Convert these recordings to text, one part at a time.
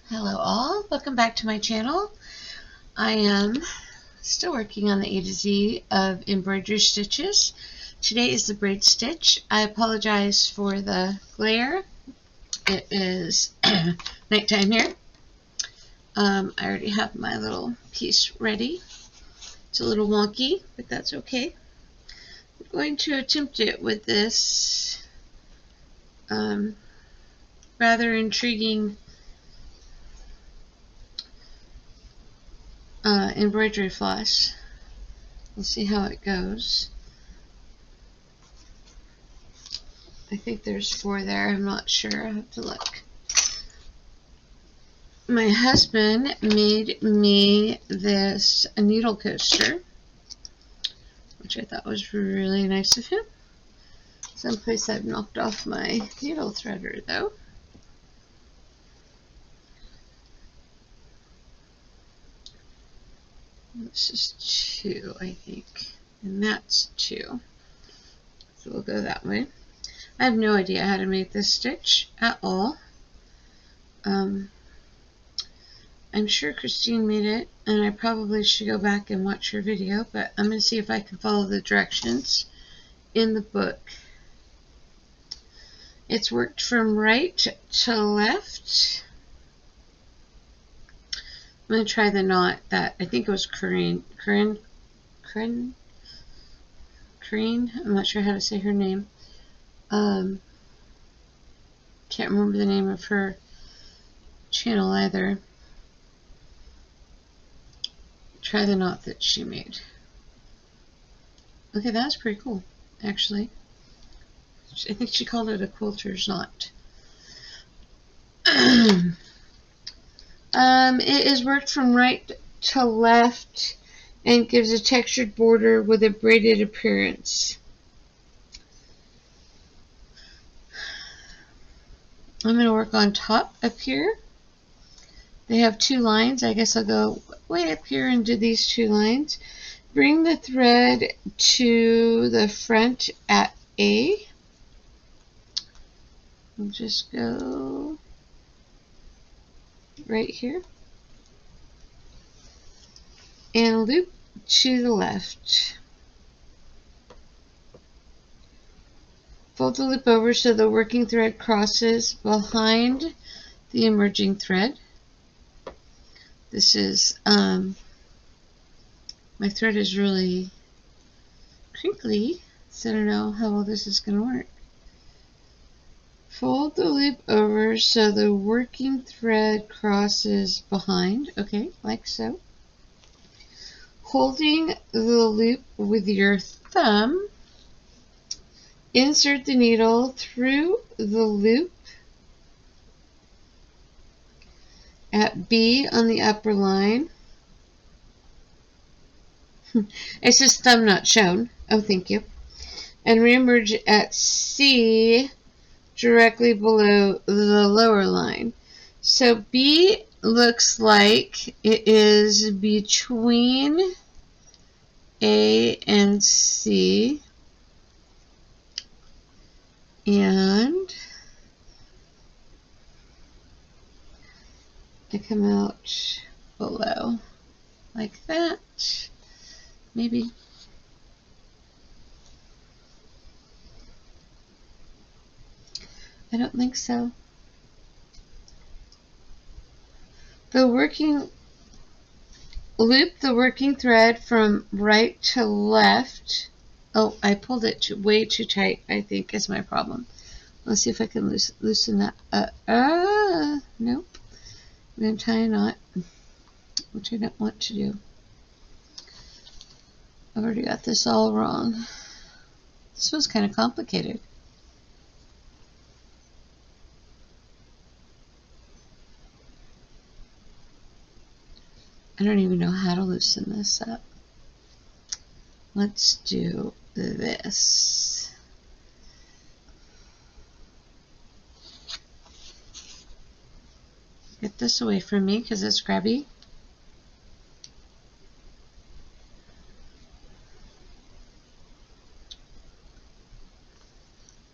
Hello all, welcome back to my channel. I am still working on the A to Z of embroidery stitches. Today is the braid stitch. I apologize for the glare. It is nighttime here. I already have my little piece ready. It's a little wonky, but that's okay. I'm going to attempt it with this rather intriguing embroidery floss. We'll see how it goes. I think there's 4 there. I'm not sure. I have to look. My husband made me this needle coaster, which I thought was really nice of him. Someplace I've knocked off my needle threader though. This is 2, I think, and that's 2. So we'll go that way. I have no idea how to make this stitch at all. I'm sure Christine made it, and I probably should go back and watch her video, but I'm going to see if I can follow the directions in the book. It's worked from right to left. I'm going to try the knot that I think it was Corinne. I'm not sure how to say her name. Can't remember the name of her channel either. Try the knot that she made. Okay, that's pretty cool, actually. I think she called it a quilter's knot. It is worked from right to left and gives a textured border with a braided appearance. I'm going to work on top up here. They have 2 lines. I guess I'll go way up here and do these 2 lines. Bring the thread to the front at A. I'll just go right here. And loop to the left. Fold the loop over so the working thread crosses behind the emerging thread. This is, my thread is really crinkly, so I don't know how well this is going to work. Fold the loop over so the working thread crosses behind, okay, like so. Holding the loop with your thumb, insert the needle through the loop at B on the upper line. It says thumb not shown. Oh, thank you. And reemerge at C directly below the lower line. So B looks like it is between A and C. And I come out below like that. Maybe. I don't think so. Loop the working thread from right to left. Oh, I pulled it way too tight, I think, is my problem. Let's see if I can loosen that. Nope. I'm going to tie a knot, which I don't want to do. I've already got this all wrong. This was kind of complicated. I don't even know how to loosen this up. Let's do this. Get this away from me because it's grabby.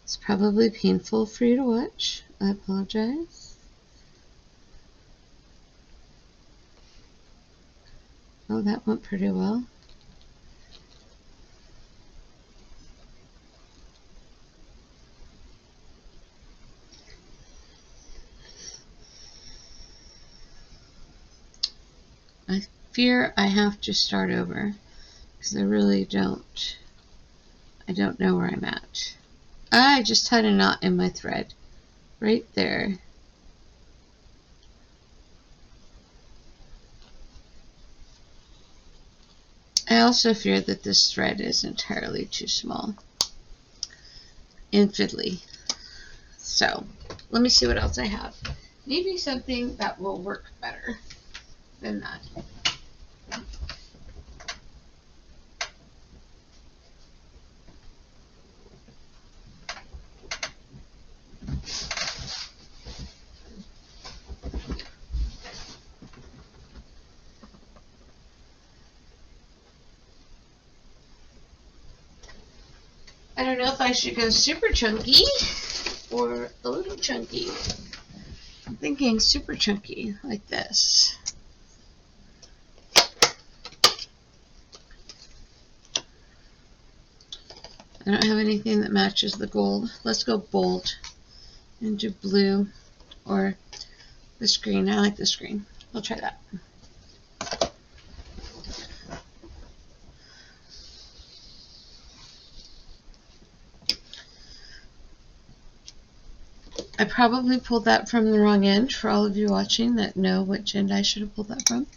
It's probably painful for you to watch. I apologize. Oh, that went pretty well. I fear I have to start over because I really don't know where I'm at. I just had a knot in my thread right there. I also fear that this thread is entirely too small and fiddly. So let me see what else I have. Maybe something that will work better than that. I don't know if I should go super chunky or a little chunky. I'm thinking super chunky, like this. I don't have anything that matches the gold. Let's go bold and do blue or this green. I like this green. We'll try that. I probably pulled that from the wrong end for all of you watching that know which end I should have pulled that from.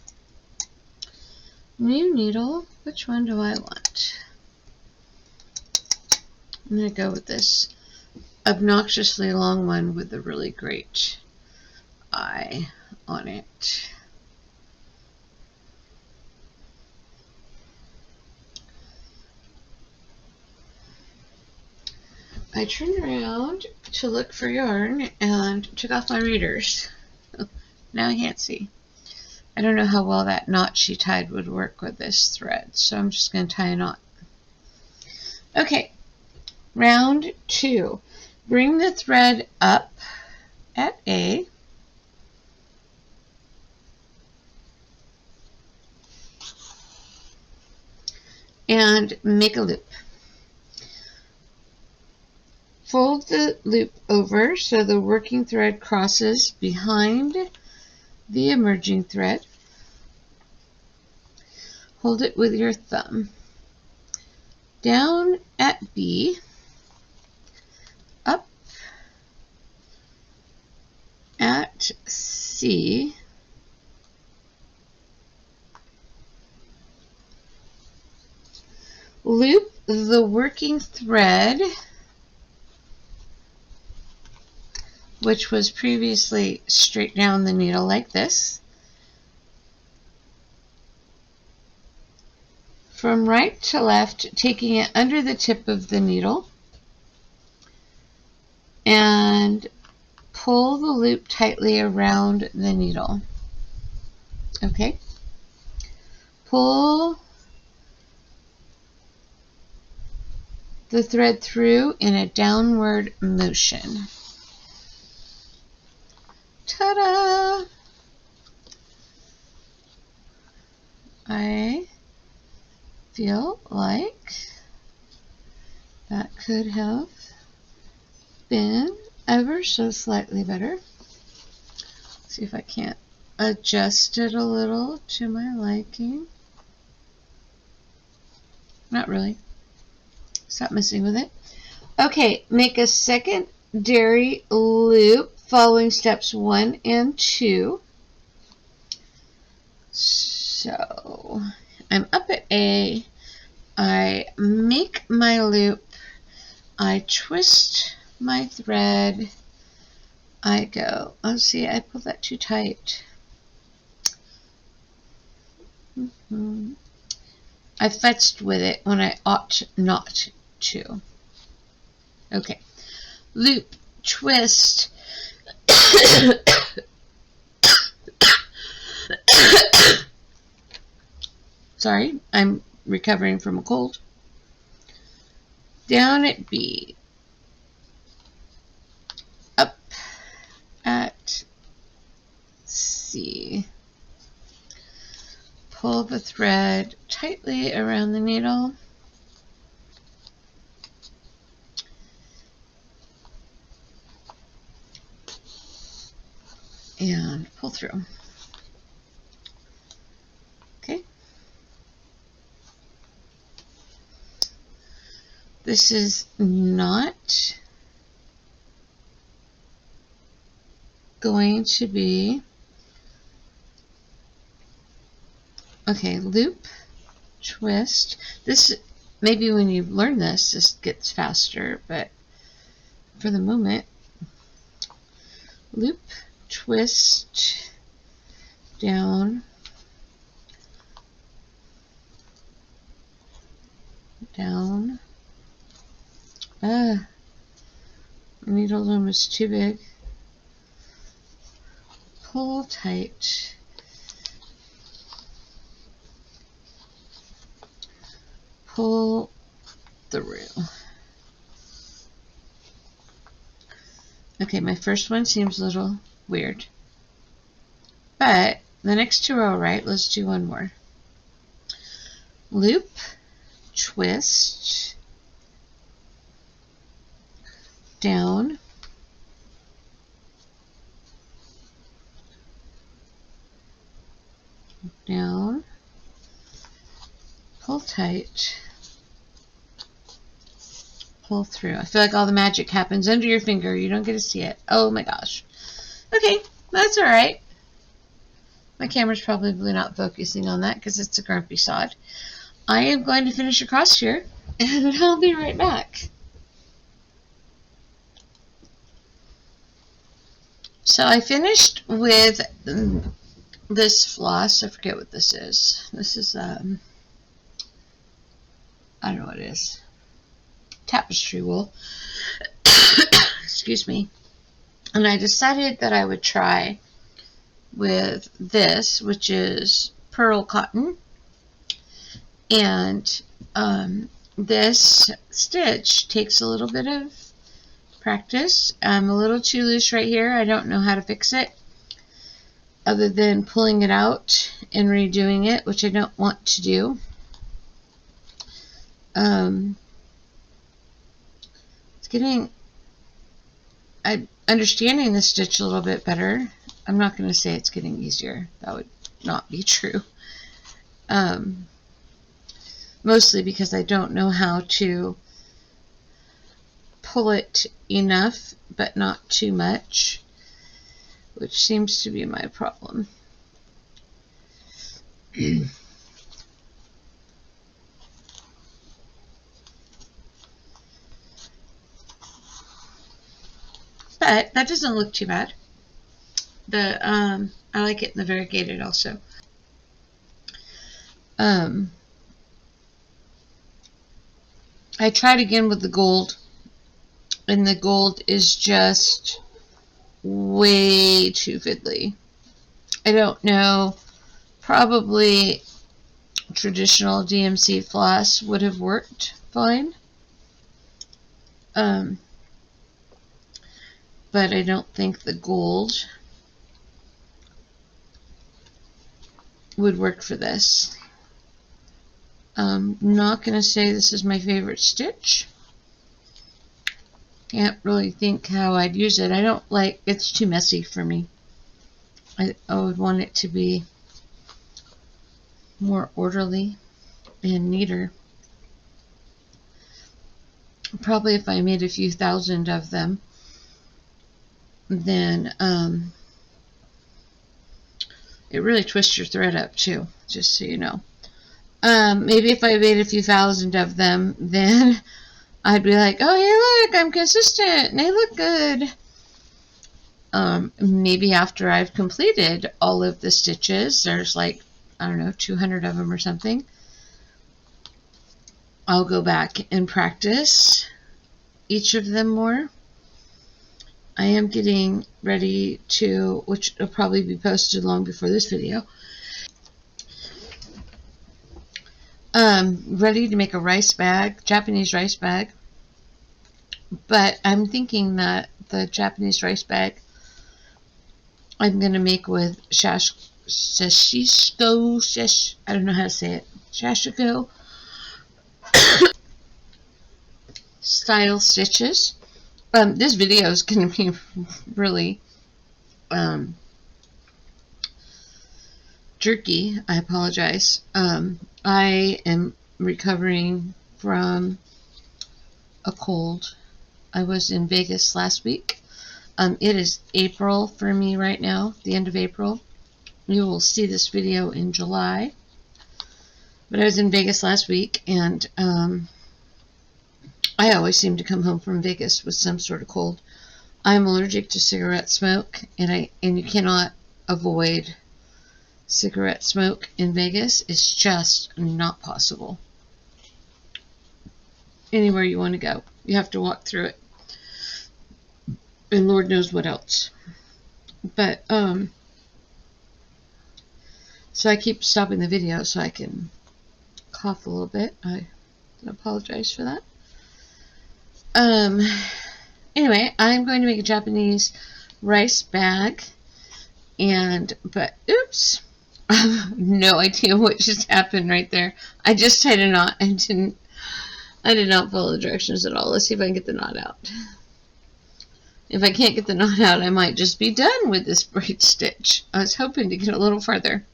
New needle. Which one do I want? I'm going to go with this obnoxiously long one with a really great eye on it. I turned around to look for yarn and took off my readers. Now I can't see. I don't know how well that knot she tied would work with this thread, so I'm just going to tie a knot. Okay, round 2. Bring the thread up at A. And make a loop. Fold the loop over so the working thread crosses behind the emerging thread. Hold it with your thumb. Down at B, up at C, loop the working thread, which was previously straight down the needle like this, from right to left, taking it under the tip of the needle, and pull the loop tightly around the needle. Okay? Pull the thread through in a downward motion. Ta-da! I feel like that could have been ever so slightly better. See if I can't adjust it a little to my liking. Not really. Stop messing with it. Okay, make a secondary loop following steps 1 and 2. So I'm up at A. I make my loop. I twist my thread. I go. Oh, see, I pulled that too tight. I fetzed with it when I ought not to. Okay. Loop, twist. Sorry, I'm recovering from a cold. Down at B. Up at C. pull the thread tightly around the needle. And pull through. Okay. This is not going to be, okay, loop, twist. This, maybe when you learn this, this gets faster, but for the moment, loop, twist, down, down. The needle's almost too big. Pull tight. Pull through. Okay, my first one seems a little weird, but the next two are all right. Let's do one more. Loop, twist, down, down, pull tight, pull through. I feel like all the magic happens under your finger. You don't get to see it. Oh my gosh. Okay, that's alright. My camera's probably not focusing on that because it's a grumpy sod. I am going to finish across here and I'll be right back. So I finished with this floss. I forget what this is. This is, I don't know what it is. Tapestry wool. Excuse me. And I decided that I would try with this, which is pearl cotton. And this stitch takes a little bit of practice. I'm a little too loose right here. I don't know how to fix it other than pulling it out and redoing it, which I don't want to do. It's getting, I'm understanding the stitch a little bit better. I'm not going to say it's getting easier. That would not be true. Mostly because I don't know how to pull it enough, but not too much, which seems to be my problem. But that doesn't look too bad. I like it in the variegated also. I tried again with the gold, and the gold is just way too fiddly. I don't know, probably traditional DMC floss would have worked fine, but I don't think the gold would work for this. I'm not going to say this is my favorite stitch. Can't really think how I'd use it. I don't like, it's too messy for me. I would want it to be more orderly and neater. Probably if I made a few thousand of them, then it really twists your thread up too, just so you know. Maybe if I made a few thousand of them, then I'd be like, oh, hey, look, I'm consistent, and they look good. Maybe after I've completed all of the stitches, there's like, I don't know, 200 of them or something, I'll go back and practice each of them more. I am getting ready to, which will probably be posted long before this video, ready to make a rice bag, Japanese rice bag. But I'm thinking that the Japanese rice bag I'm going to make with I don't know how to say it, Sashiko style stitches. This video is going to be really jerky. I apologize. I am recovering from a cold. I was in Vegas last week. It is April for me right now, the end of April. You will see this video in July. But I was in Vegas last week, and I always seem to come home from Vegas with some sort of cold. I'm allergic to cigarette smoke, and you cannot avoid cigarette smoke in Vegas. It's just not possible. Anywhere you want to go, you have to walk through it. And Lord knows what else. But, so I keep stopping the video so I can cough a little bit. I apologize for that. Anyway, I'm going to make a Japanese rice bag. But, oops. I have no idea what just happened right there. I just tied a knot. I did not follow the directions at all. Let's see if I can get the knot out. If I can't get the knot out, I might just be done with this braid stitch. I was hoping to get a little farther.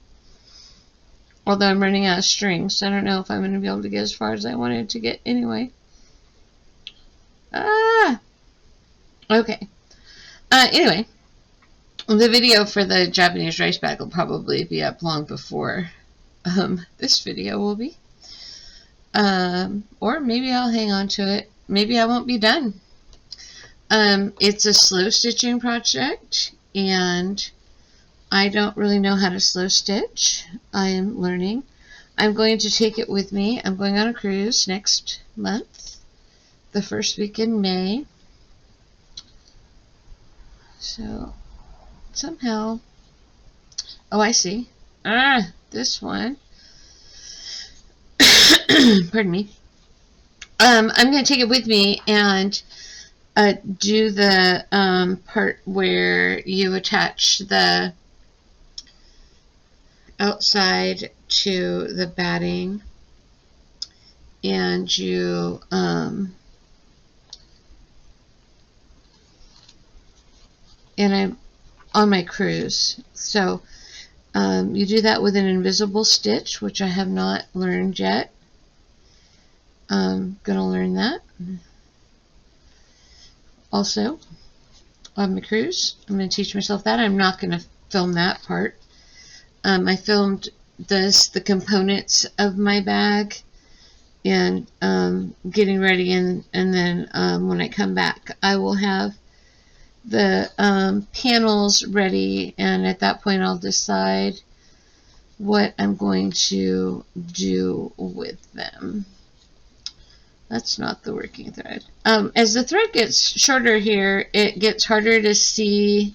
Although I'm running out of string, so I don't know if I'm going to be able to get as far as I wanted to get anyway. Okay. Anyway, the video for the Japanese rice bag will probably be up long before this video will be. Or maybe I'll hang on to it. Maybe I won't be done. It's a slow stitching project, and I don't really know how to slow stitch. I am learning. I'm going to take it with me. I'm going on a cruise next month, the first week in May. So, somehow, oh, I see. This one. Pardon me. I'm going to take it with me and do the part where you attach the outside to the batting, and you and I'm on my cruise, so you do that with an invisible stitch, which I have not learned yet. I'm gonna learn that also on my cruise. I'm going to teach myself that. I'm not going to film that part. I filmed the components of my bag and getting ready, and then when I come back, I will have the panels ready, and at that point I'll decide what I'm going to do with them. That's not the working thread. As the thread gets shorter here, it gets harder to see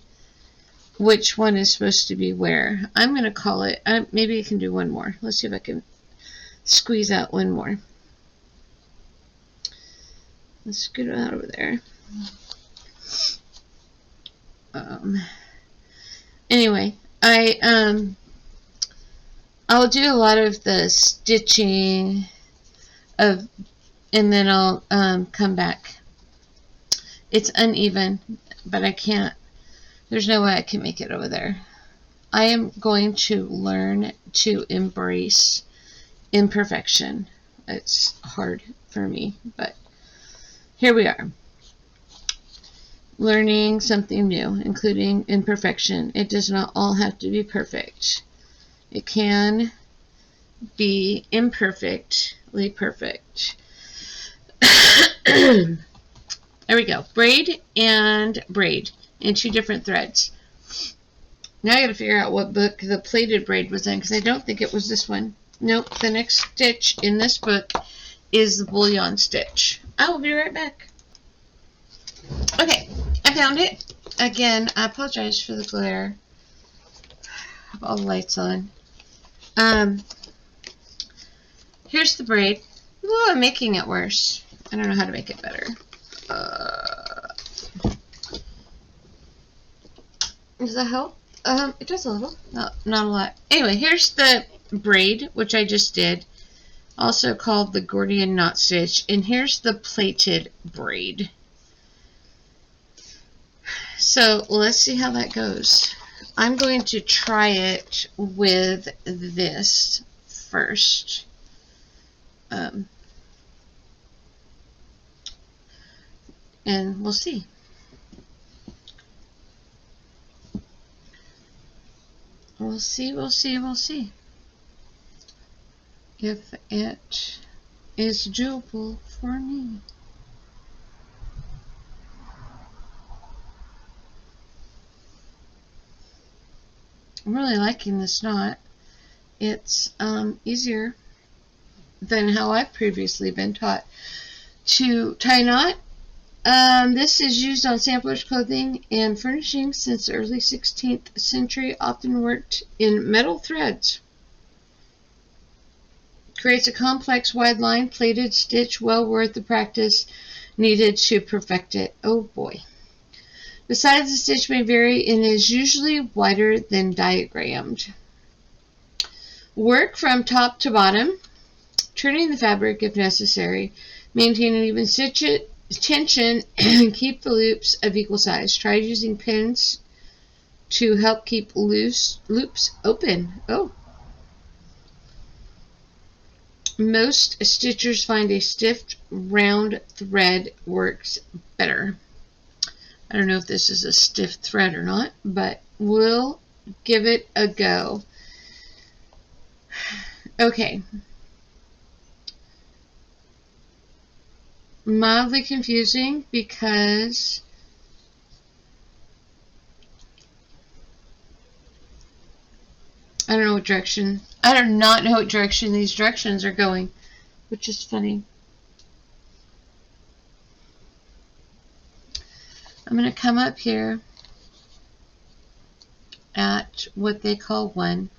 which one is supposed to be where. I'm going to call it, maybe I can do one more. Let's see if I can squeeze out one more. Let's scoot it out over there. Anyway, I'll do a lot of the stitching and then I'll come back. It's uneven, but I can't, there's no way I can make it over there. I am going to learn to embrace imperfection. It's hard for me, but here we are. Learning something new, including imperfection. It does not all have to be perfect. It can be imperfectly perfect. There we go. Braid and braid in 2 different threads. Now I got to figure out what book the plaited braid was in, because I don't think it was this one. Nope, the next stitch in this book is the bullion stitch. I will be right back. Okay, I found it. Again, I apologize for the glare. I have all the lights on. Here's the braid. Ooh, I'm making it worse. I don't know how to make it better. Does that help? It does a little, not a lot. Anyway, here's the braid, which I just did, also called the Gordian knot stitch, and here's the plaited braid. So let's see how that goes. I'm going to try it with this first. And we'll see. We'll see if it is doable for me. I'm really liking this knot. It's easier than how I've previously been taught to tie a knot. This is used on samplers' clothing and furnishings since the early 16th century, often worked in metal threads. Creates a complex wide line plaited stitch well worth the practice needed to perfect it. Oh boy. Besides, the stitch may vary and is usually wider than diagrammed. Work from top to bottom, turning the fabric if necessary. Maintain an even stitch tension and keep the loops of equal size. Try using pins to help keep loose loops open. Oh. Most stitchers find a stiff, round thread works better. I don't know if this is a stiff thread or not, but we'll give it a go. Okay. Mildly confusing because I don't know what direction. I do not know what direction these directions are going, which is funny. I'm going to come up here at what they call 1.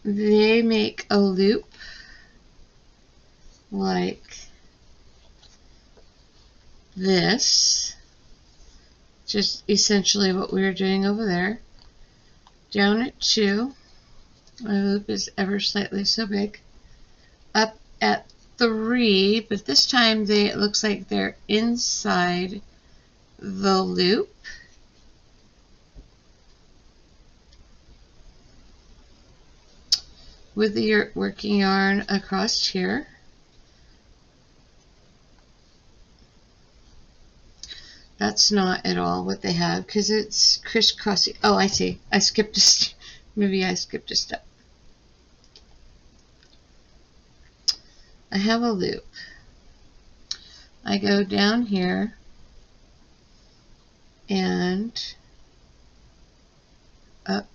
They make a loop like this, just essentially what we were doing over there. Down at 2, my loop is ever slightly so big. Up at 3, but this time it looks like they're inside the loop. With the working yarn across here. That's not at all what they have because it's crisscrossy. Oh, I see. I skipped a step. Maybe I skipped a step. I have a loop. I go down here and up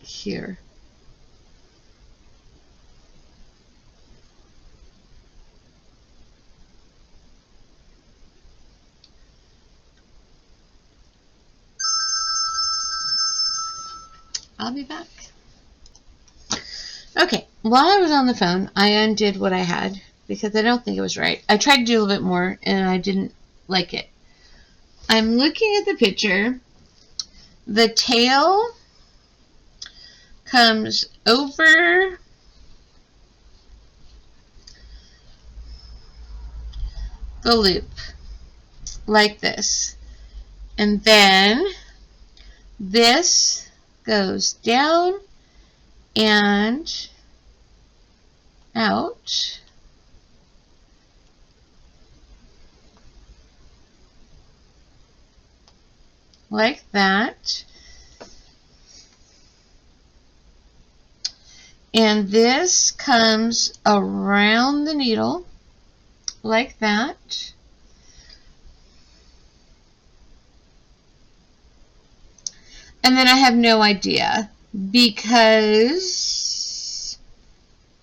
here. I'll be back. Okay, while I was on the phone, I undid what I had because I don't think it was right. I tried to do a little bit more and I didn't like it. I'm looking at the picture. The tail comes over the loop like this. And then this goes down and out like that. And this comes around the needle like that. And then I have no idea because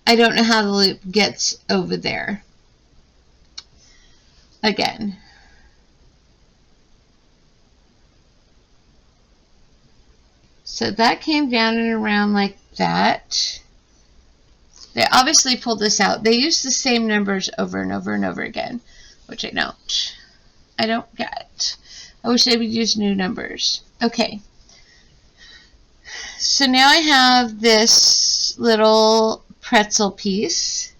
I don't know how the loop gets over there. Again. So that came down and around like that. They obviously pulled this out. They used the same numbers over and over and over again. which I don't. I don't get. I wish they would use new numbers. Okay. So now I have this little pretzel piece,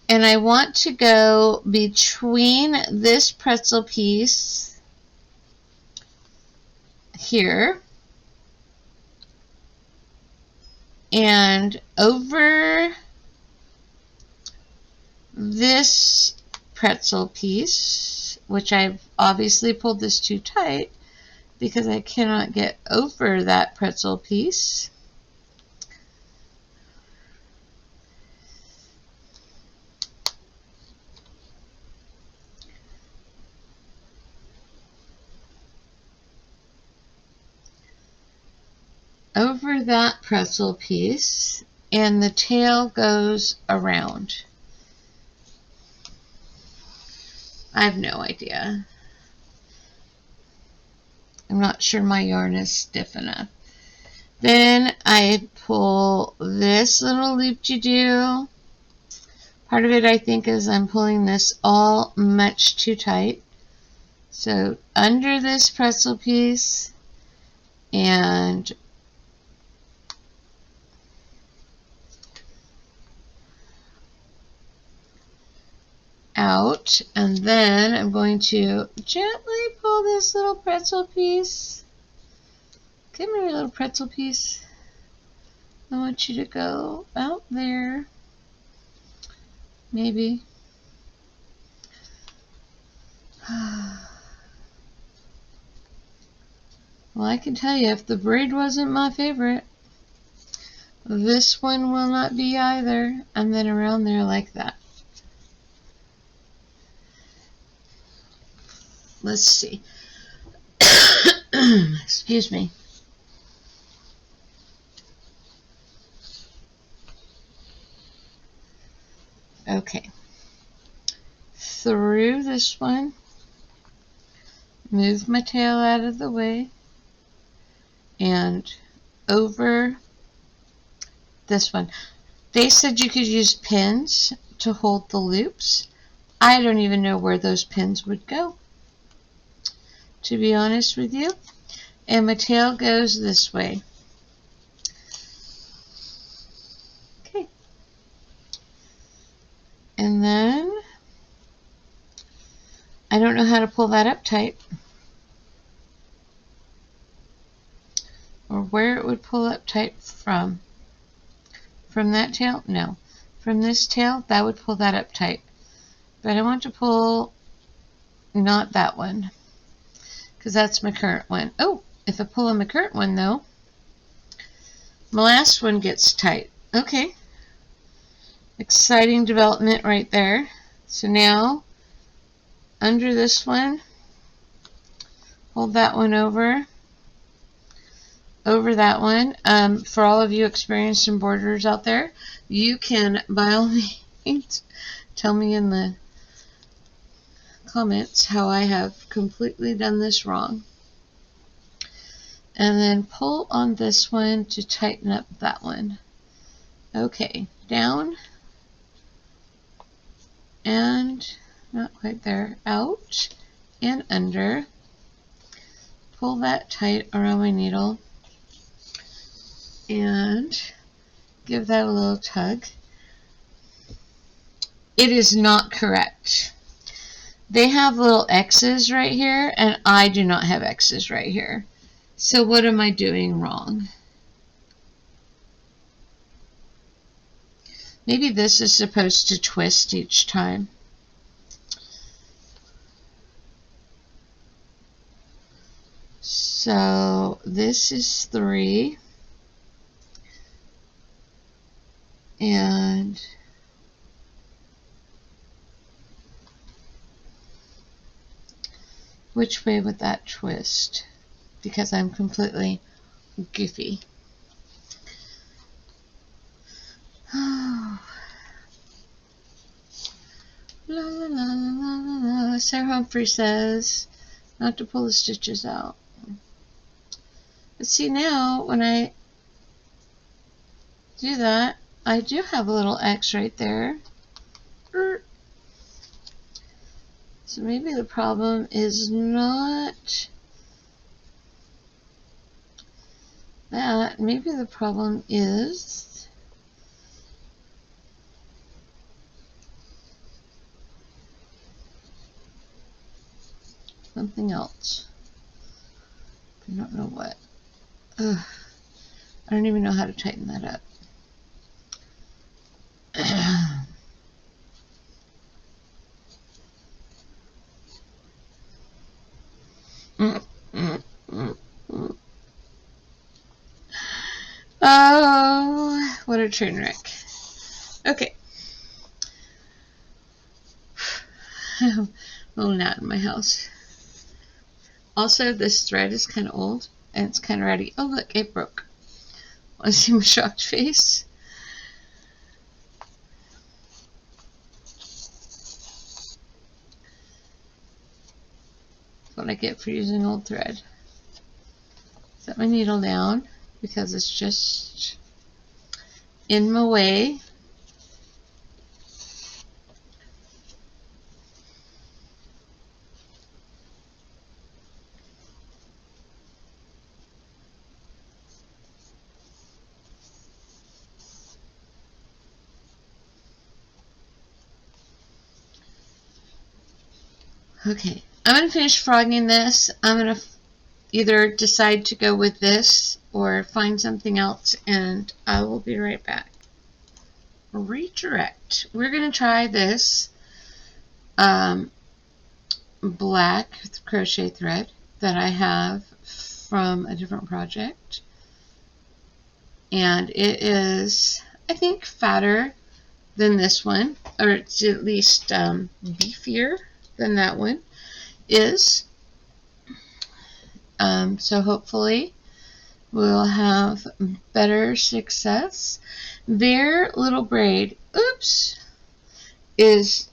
and I want to go between this pretzel piece here and over this pretzel piece, which I've obviously pulled this too tight because I cannot get over that pretzel piece. Over that pretzel piece, and the tail goes around. I have no idea. I'm not sure my yarn is stiff enough. Then I pull this little loop-de-doo. Part of it, I think, is I'm pulling this all much too tight. So under this pretzel piece and out, and then I'm going to gently pull this little pretzel piece. Come here, little pretzel piece. I want you to go out there. Maybe. Well, I can tell you, if the braid wasn't my favorite, this one will not be either. And then around there like that. Let's see. Excuse me. Okay. Through this one. Move my tail out of the way. And over this one. They said you could use pins to hold the loops. I don't even know where those pins would go, to be honest with you. And my tail goes this way. Okay. And then I don't know how to pull that up tight, or where it would pull up tight from. From that tail? No. From this tail, that would pull that up tight. But I want to pull not that one, because that's my current one. Oh, if I pull on my current one, though, my last one gets tight. Okay. Exciting development right there. So now, under this one, hold that one over that one. For all of you experienced embroiderers out there, you can, by all means, tell me in the comments how I have completely done this wrong. And then pull on this one to tighten up that one. Okay, down and not quite there, out and under. Pull that tight around my needle and give that a little tug. It is not correct. They have little X's right here, and I do not have X's right here. So what am I doing wrong? Maybe this is supposed to twist each time. So this is 3. And which way would that twist? Because I'm completely goofy. Oh. La la la la la la. Sarah Humphrey says not to pull the stitches out. But see, now when I do that, I do have a little X right there. So So maybe the problem is not that. Maybe the problem is something else. I don't know what. Ugh. I don't even know how to tighten that up. Oh, what a train wreck. Okay. A little gnat in my house. Also, this thread is kind of old and it's kind of ready. Oh, look, it broke. Want to see my shocked face? That's what I get for using old thread. Set my needle down because it's just in my way. Okay, I'm going to finish frogging this. I'm going to either decide to go with this or find something else, and I will be right back. Redirect. We're going to try this black crochet thread that I have from a different project, and it is, I think, fatter than this one, or it's at least beefier than that one is. So hopefully we'll have better success. Their little braid, oops, is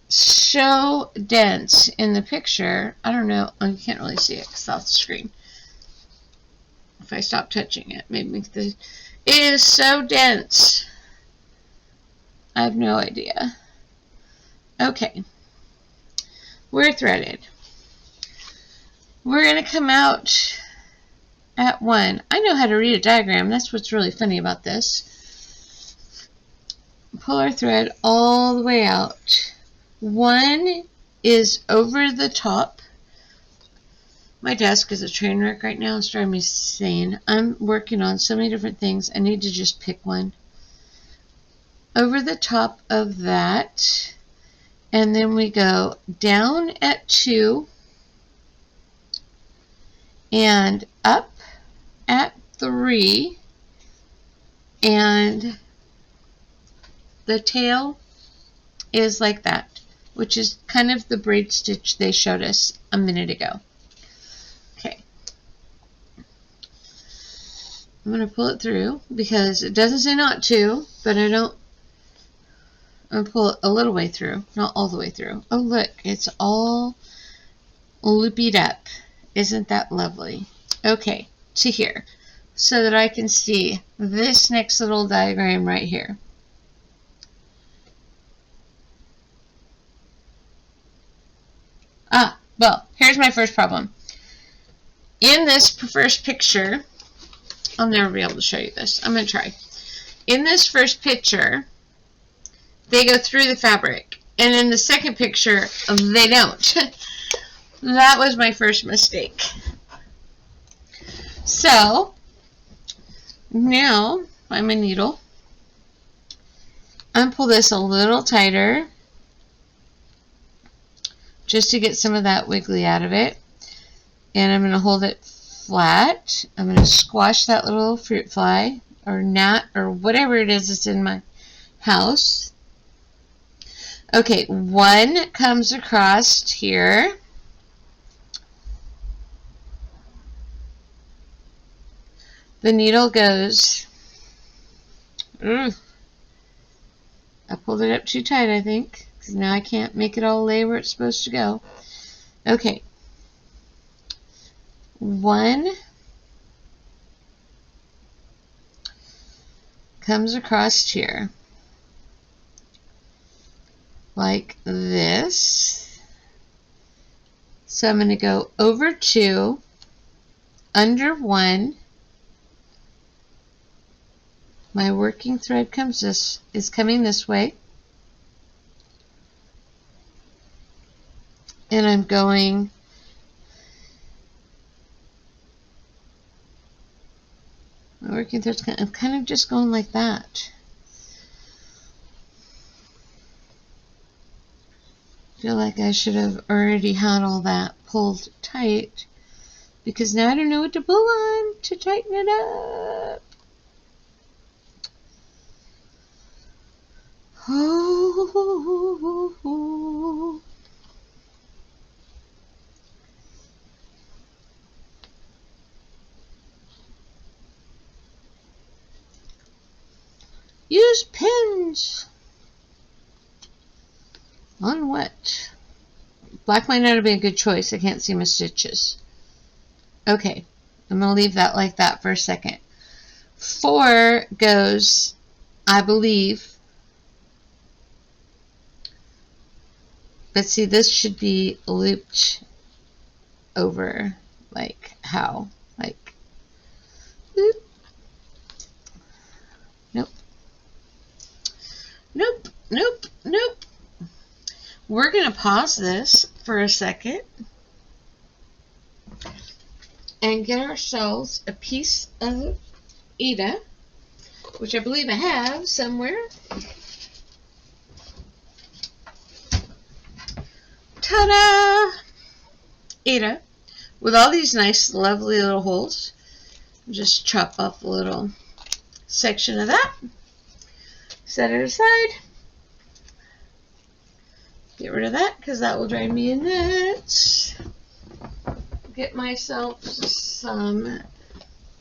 so dense in the picture. I don't know, you can't really see it because it's off the screen. If I stop touching it, maybe it is so dense. I have no idea. Okay, we're threaded. We're going to come out at 1. I know how to read a diagram. That's what's really funny about this. Pull our thread all the way out. 1 is over the top. My desk is a train wreck right now. It's driving me insane. I'm working on so many different things. I need to just pick one. Over the top of that. And then we go down at 2. And up at 3, and the tail is like that, which is kind of the braid stitch they showed us a minute ago. Okay, I'm going to pull it through because it doesn't say not to, but I'm going to pull it a little way through, not all the way through. Oh look, it's all loopied up. Isn't that lovely? Okay, to here, so that I can see this next little diagram right here. Well, here's my first problem. In this first picture, I'll never be able to show you this. I'm going to try. In this first picture, they go through the fabric, and in the second picture, they don't. That was my first mistake. So, now, find my needle. I'm going to pull this a little tighter, just to get some of that wiggly out of it. And I'm going to hold it flat. I'm going to squash that little fruit fly, or gnat, or whatever it is that's in my house. Okay, 1 comes across here. The needle goes, I pulled it up too tight, I think, because now I can't make it all lay where it's supposed to go. Okay, 1 comes across here, like this, So I'm going to go over 2, under 1. My working thread is coming this way. And I'm going my working thread's I'm kind of just going like that. Feel like I should have already had all that pulled tight, because now I don't know what to pull on to tighten it up. Oh. Use pins. On what? Black might not be a good choice. I can't see my stitches. Okay, I'm going to leave that like that for a second. 4 goes, I believe, but see, this should be looped over, like how? Like, boop. Nope. Nope, nope, nope. We're going to pause this for a second and get ourselves a piece of Aida, which I believe I have somewhere. Ta-da! Aida, with all these nice, lovely little holes. Just chop off a little section of that. Set it aside. Get rid of that, because that will drive me nuts. Get myself some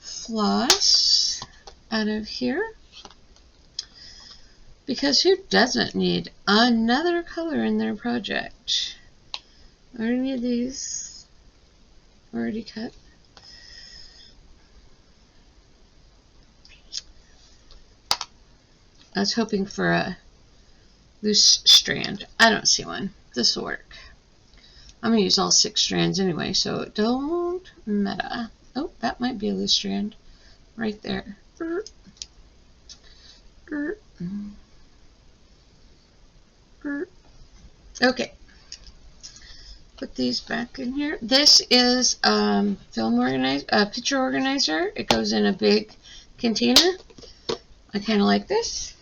floss out of here, because who doesn't need another color in their project? Are any of these already cut? I was hoping for a loose strand. I don't see one. This will work. I'm going to use all 6 strands anyway, so it don't matter. Oh, that might be a loose strand right there. Okay. Put these back in here. This is picture organizer. It goes in a big container. I kind of like this.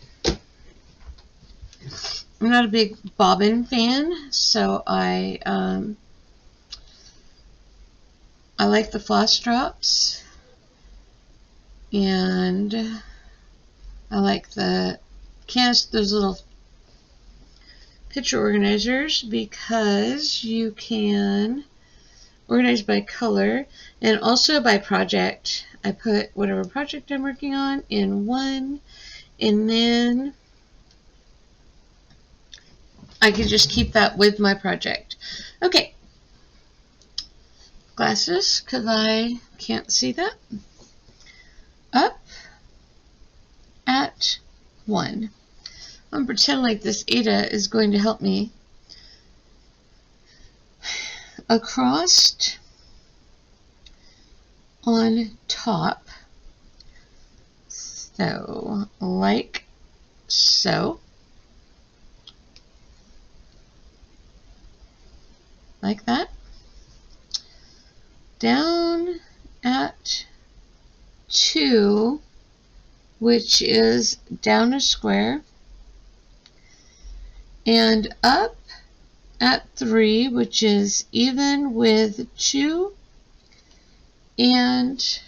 I'm not a big bobbin fan, so I like the floss drops, and I like those little picture organizers, because you can organize by color and also by project. I put whatever project I'm working on in one, and then I can just keep that with my project. Okay. Glasses, because I can't see that. Up at 1. I'm going to pretend like this Aida is going to help me. Across on top. So, like so. Like that. Down at 2, which is down a square, and up at 3, which is even with 2 and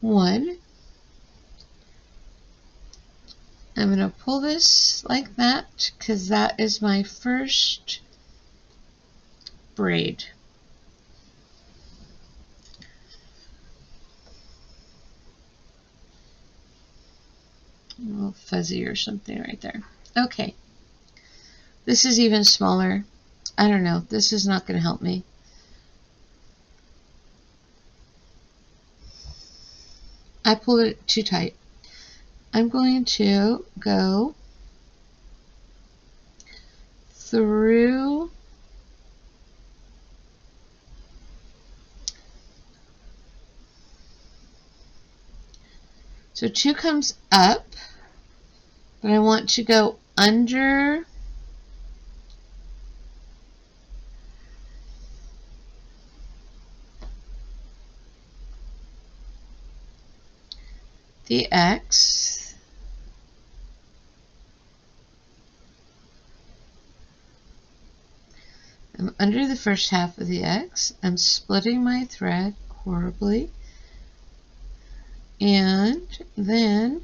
1. I'm going to pull this like that, because that is my first braid. A little fuzzy or something right there. Okay. This is even smaller. I don't know. This is not going to help me. I pulled it too tight. I'm going to go through So 2 comes up, but I want to go under the X. I'm under the first half of the X. I'm splitting my thread horribly. And then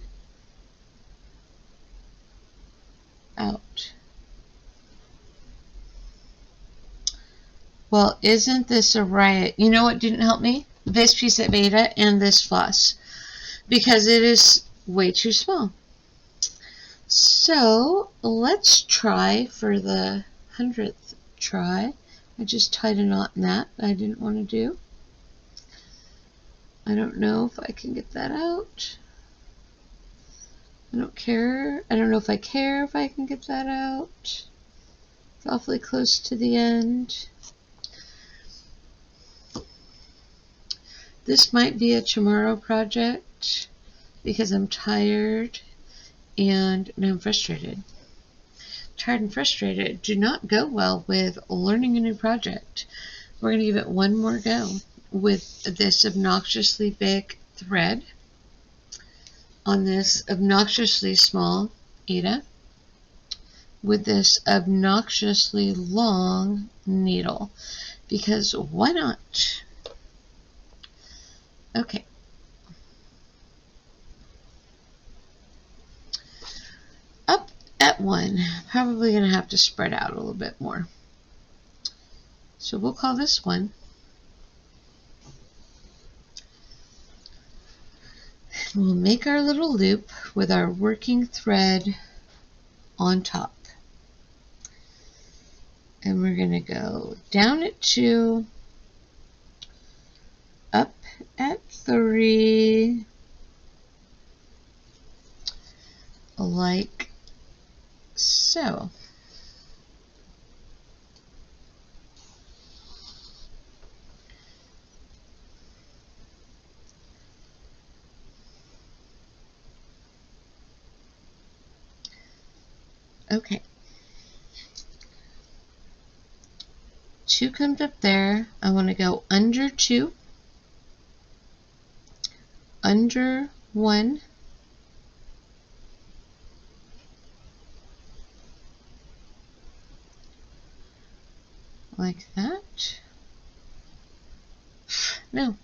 out. Well, isn't this a riot? You know what didn't help me? This piece of beta and this floss, because it is way too small. So let's try for the 100th try. I just tied a knot in that I didn't want to do. I don't know if I can get that out. I don't care. I don't know if I care if I can get that out. It's awfully close to the end. This might be a tomorrow project because I'm tired and I'm frustrated. Tired and frustrated do not go well with learning a new project. We're going to give it one more go with this obnoxiously big thread on this obnoxiously small Aida with this obnoxiously long needle, because why not? Okay. Up at 1. Probably going to have to spread out a little bit more. So we'll call this 1. We'll make our little loop with our working thread on top. And we're going to go down at 2, up at 3, like so. Okay. 2 comes up there. I want to go under 2, under 1, like that. No,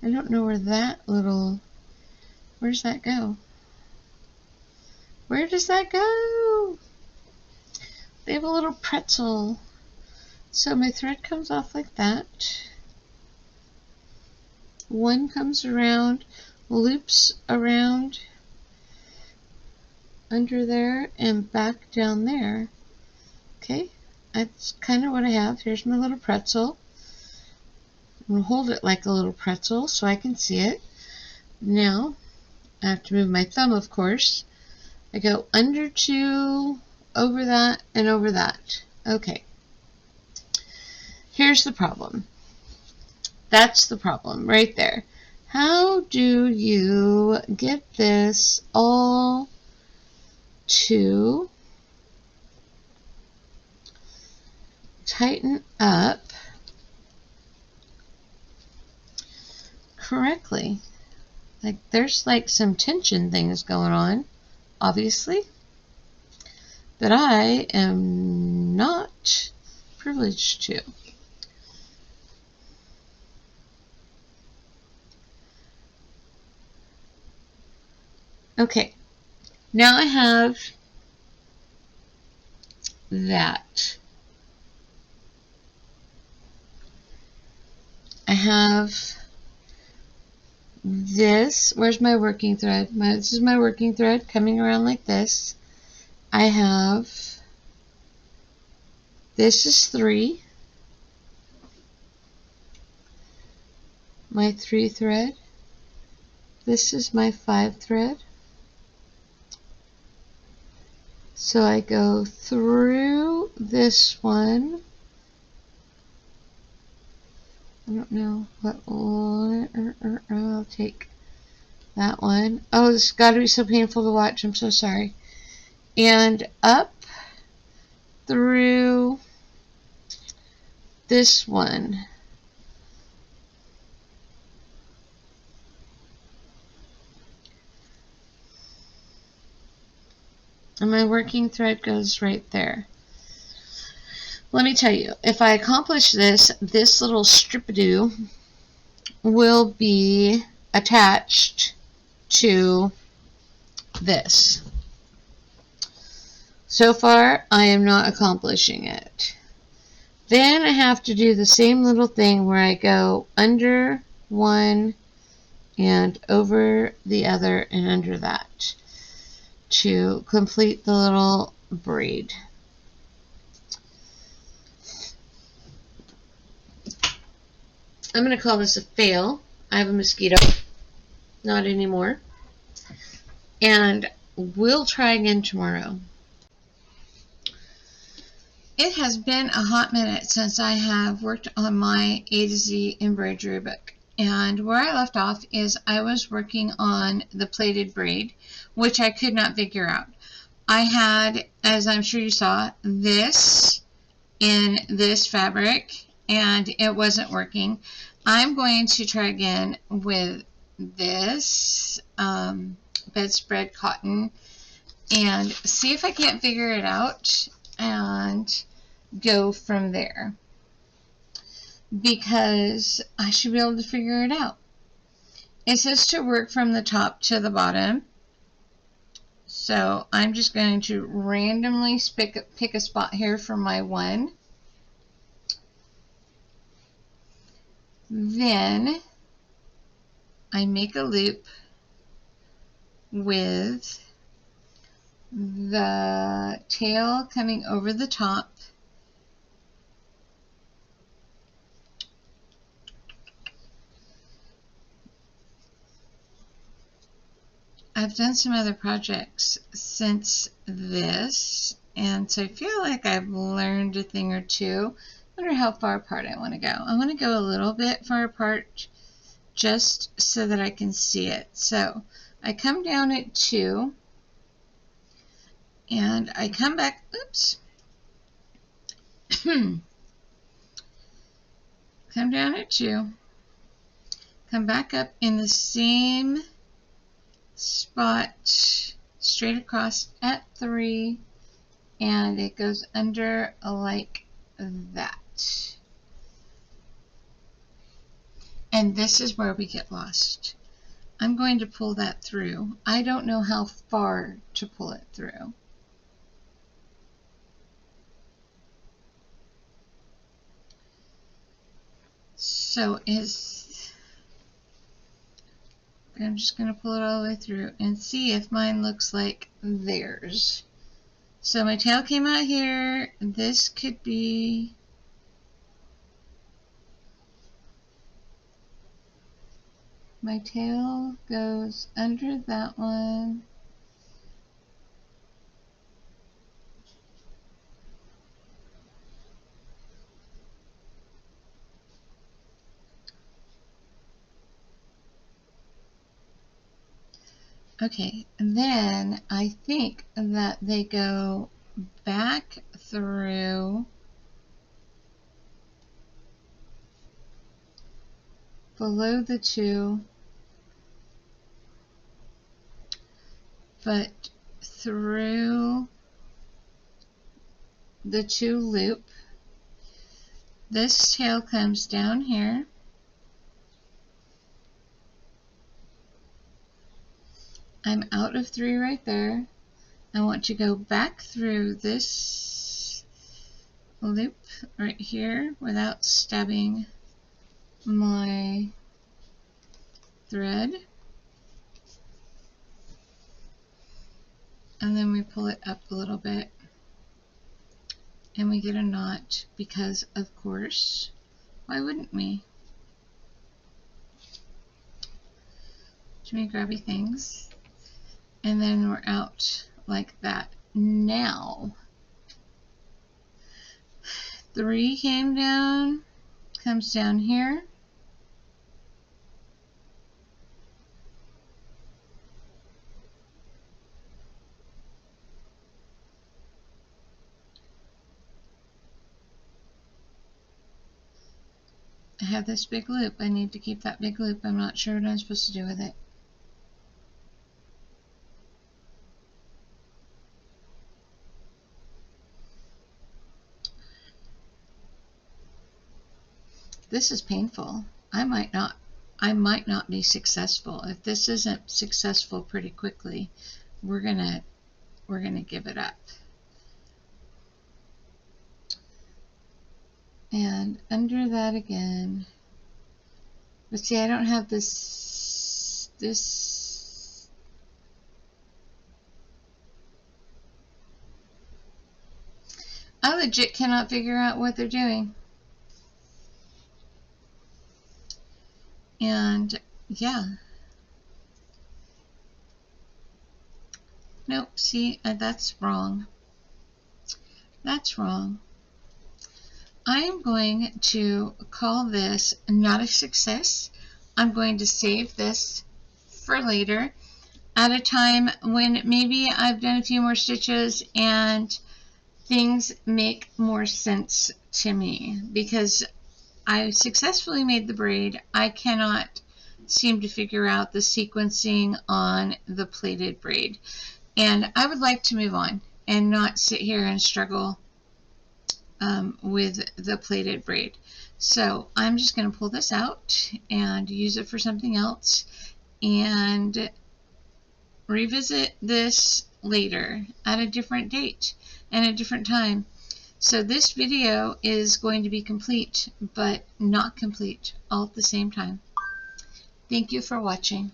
I don't know where that little, where's that go? Where does that go? They have a little pretzel. So my thread comes off like that. 1 comes around, loops around under there and back down there. Okay, that's kind of what I have. Here's my little pretzel. I'm going to hold it like a little pretzel so I can see it. Now, I have to move my thumb, of course. I go under 2, over that, and over that. Okay. Here's the problem. That's the problem right there. How do you get this all to tighten up correctly? Like, there's like some tension things going on, obviously, that I am not privileged to. Okay, now I have that. I have this. Where's my working thread? This is my working thread coming around like this. I have, this is 3, my 3 thread. This is my 5 thread. So I go through this one. I don't know what I'll take that one. Oh, this has got to be so painful to watch. I'm so sorry. And up through this one. And my working thread goes right there. Let me tell you, if I accomplish this, this little strip-a-doo will be attached to this. So far, I am not accomplishing it. Then I have to do the same little thing where I go under one and over the other and under that to complete the little braid. I'm going to call this a fail. I have a mosquito. Not anymore. And we'll try again tomorrow. It has been a hot minute since I have worked on my A to Z embroidery book. And where I left off is I was working on the plaited braid, which I could not figure out. I had, as I'm sure you saw, this in this fabric, and it wasn't working. I'm going to try again with this bedspread cotton and see if I can't figure it out and go from there, because I should be able to figure it out. It says to work from the top to the bottom, so I'm just going to randomly pick a spot here for my one. Then I make a loop with the tail coming over the top, I've done some other projects since this, and so I feel like I've learned a thing or two. I wonder how far apart I want to go. I want to go a little bit far apart just so that I can see it. So I come down at 2 and I come back, oops, come down at 2, come back up in the same spot straight across at 3, and it goes under like that. And this is where we get lost. I'm going to pull that through. I don't know how far to pull it through. So I'm just going to pull it all the way through and see if mine looks like theirs. So my tail came out here. This could be my tail goes under that one. Okay, and then I think that they go back through below the 2, but through the 2 loop. This tail comes down here. I'm out of 3 right there. I want to go back through this loop right here without stabbing my thread. And then we pull it up a little bit and we get a knot because, of course, why wouldn't we? Too many grabby things. And then we're out like that. Now, 3 came down, comes down here. I have this big loop. I need to keep that big loop. I'm not sure what I'm supposed to do with it. This is painful. I might not be successful. If this isn't successful pretty quickly, we're gonna give it up. And under that again. But see, I don't have this. I legit cannot figure out what they're doing. And yeah. Nope, see, that's wrong. That's wrong. I am going to call this not a success. I'm going to save this for later at a time when maybe I've done a few more stitches and things make more sense to me, because I successfully made the braid. I cannot seem to figure out the sequencing on the plaited braid, and I would like to move on and not sit here and struggle with the plaited braid. So I'm just going to pull this out and use it for something else and revisit this later at a different date and a different time. So this video is going to be complete but not complete all at the same time. Thank you for watching.